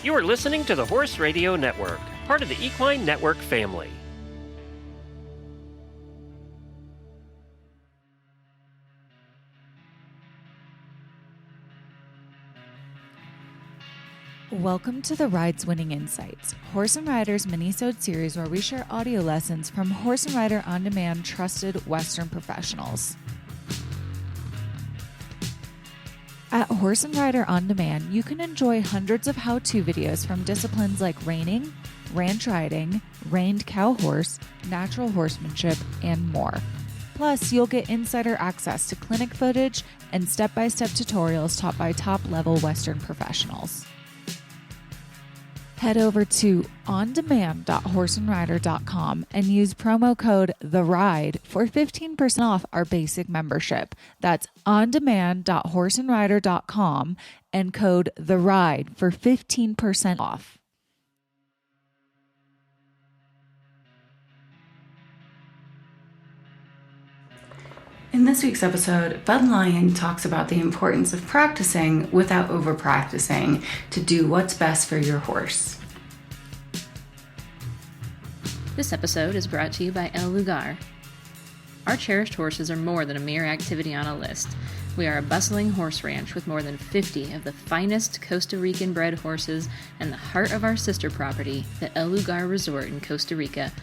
You are listening to the Horse Radio Network, part of the Equine Network family. Welcome to the Rides Winning Insights, Horse and Rider's mini-sode series where we share audio lessons from Horse and Rider on-demand trusted Western professionals. At Horse and Rider On Demand, you can enjoy hundreds of how-to videos from disciplines like reining, ranch riding, reined cow horse, natural horsemanship, and more. Plus, you'll get insider access to clinic footage and step-by-step tutorials taught by top-level Western professionals. Head over to ondemand.horseandrider.com and use promo code THERIDE for 15% off our basic membership. That's ondemand.horseandrider.com and code THERIDE for 15% off. In this week's episode, Bud Lyon talks about the importance of practicing without over-practicing to do what's best for your horse. This episode is brought to you by El Lugar. Our cherished horses are more than a mere activity on a list. We are a bustling horse ranch with more than 50 of the finest Costa Rican bred horses and the heart of our sister property, the El Lugar Resort in Costa Rica.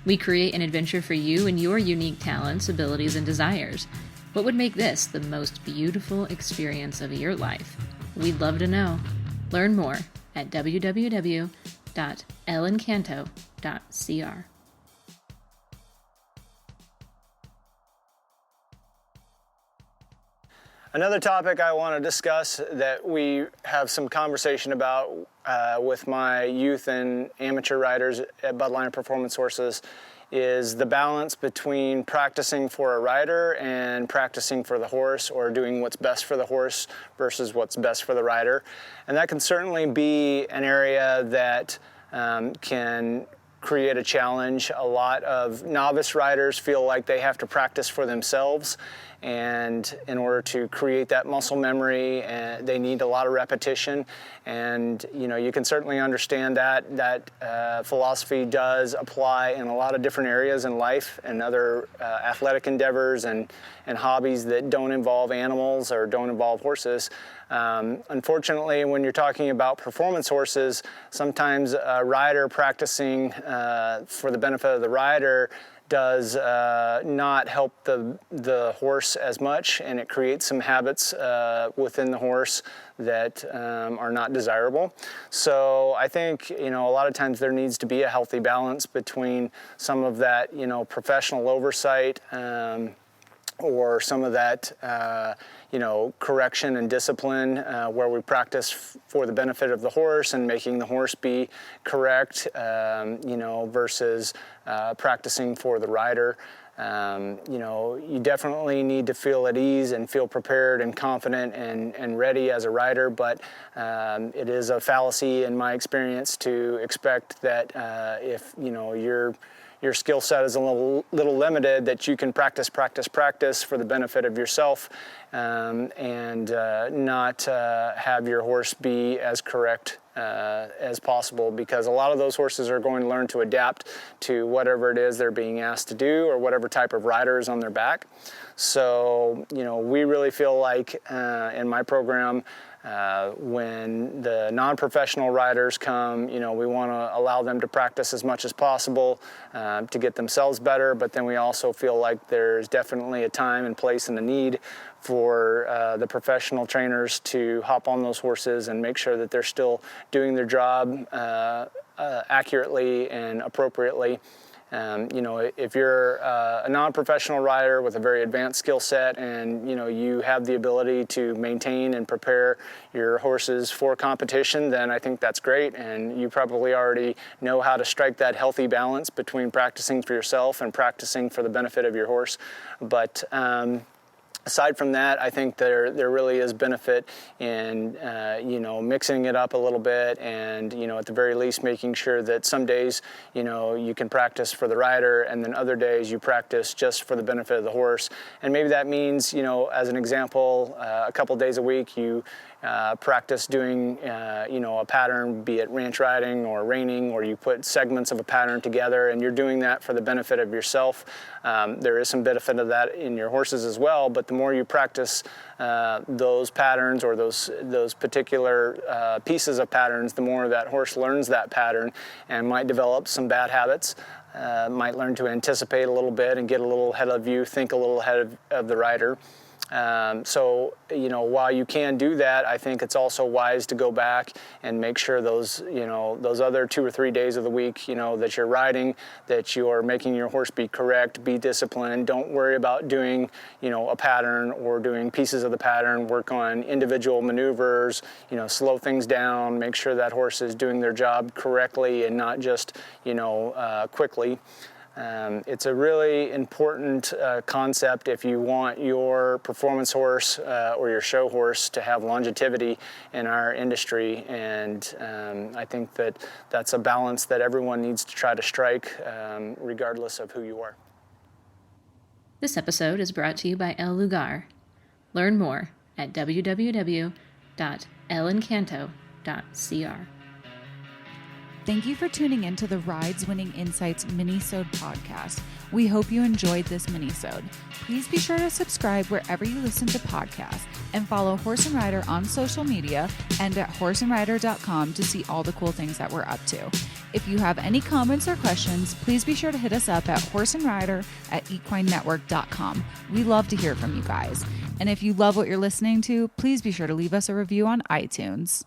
We create an adventure for you and your unique talents, abilities, and desires. What would make this the most beautiful experience of your life? We'd love to know. Learn more at www.elencanto.cr. Another topic I want to discuss that we have some conversation about with my youth and amateur riders at Bud Lyon Performance Horses is the balance between practicing for a rider and practicing for the horse, or doing what's best for the horse versus what's best for the rider. And that can certainly be an area that can create a challenge. A lot of novice riders feel like they have to practice for themselves, and in order to create that muscle memory, they need a lot of repetition. And you can certainly understand that philosophy does apply in a lot of different areas in life and other athletic endeavors and hobbies that don't involve animals or don't involve horses. Unfortunately, when you're talking about performance horses, sometimes a rider practicing for the benefit of the rider does not help the horse as much, and it creates some habits within the horse that are not desirable. So I think a lot of times there needs to be a healthy balance between some of that professional oversight or some of that correction and discipline where we practice for the benefit of the horse and making the horse be correct, versus practicing for the rider. You definitely need to feel at ease and feel prepared and confident and ready as a rider, but it is a fallacy in my experience to expect that if your skill set is a little limited, that you can practice for the benefit of yourself and not have your horse be as correct as possible, because a lot of those horses are going to learn to adapt to whatever it is they're being asked to do or whatever type of rider is on their back. So, we really feel like in my program, when the non-professional riders come, we want to allow them to practice as much as possible to get themselves better, but then we also feel like there's definitely a time and place and a need for the professional trainers to hop on those horses and make sure that they're still doing their job accurately and appropriately. If you're a non-professional rider with a very advanced skill set and, you have the ability to maintain and prepare your horses for competition, then I think that's great. And you probably already know how to strike that healthy balance between practicing for yourself and practicing for the benefit of your horse. But Aside from that, I think there really is benefit in mixing it up a little bit, and at the very least making sure that some days you can practice for the rider, and then other days you practice just for the benefit of the horse. And maybe that means as an example, a couple days a week you practice doing a pattern, be it ranch riding or reining, or you put segments of a pattern together, and you're doing that for the benefit of yourself. There is some benefit of that in your horses as well, but the more you practice those patterns or those particular pieces of patterns, the more that horse learns that pattern and might develop some bad habits. Might learn to anticipate a little bit and get a little ahead of you, think a little ahead of the rider. So while you can do that, I think it's also wise to go back and make sure those other 2 or 3 days of the week, that you're riding, that you're making your horse be correct, be disciplined. Don't worry about doing, a pattern or doing pieces of the pattern. Work on individual maneuvers, slow things down, make sure that horse is doing their job correctly and not just, quickly. It's a really important concept if you want your performance horse or your show horse to have longevity in our industry, and I think that that's a balance that everyone needs to try to strike regardless of who you are. This episode is brought to you by El Lugar. Learn more at www.elencanto.cr. Thank you for tuning in to the Rides Winning Insights Minisode podcast. We hope you enjoyed this minisode. Please be sure to subscribe wherever you listen to podcasts and follow Horse and Rider on social media and at horseandrider.com to see all the cool things that we're up to. If you have any comments or questions, please be sure to hit us up at horseandrider@equinenetwork.com. We love to hear from you guys. And if you love what you're listening to, please be sure to leave us a review on iTunes.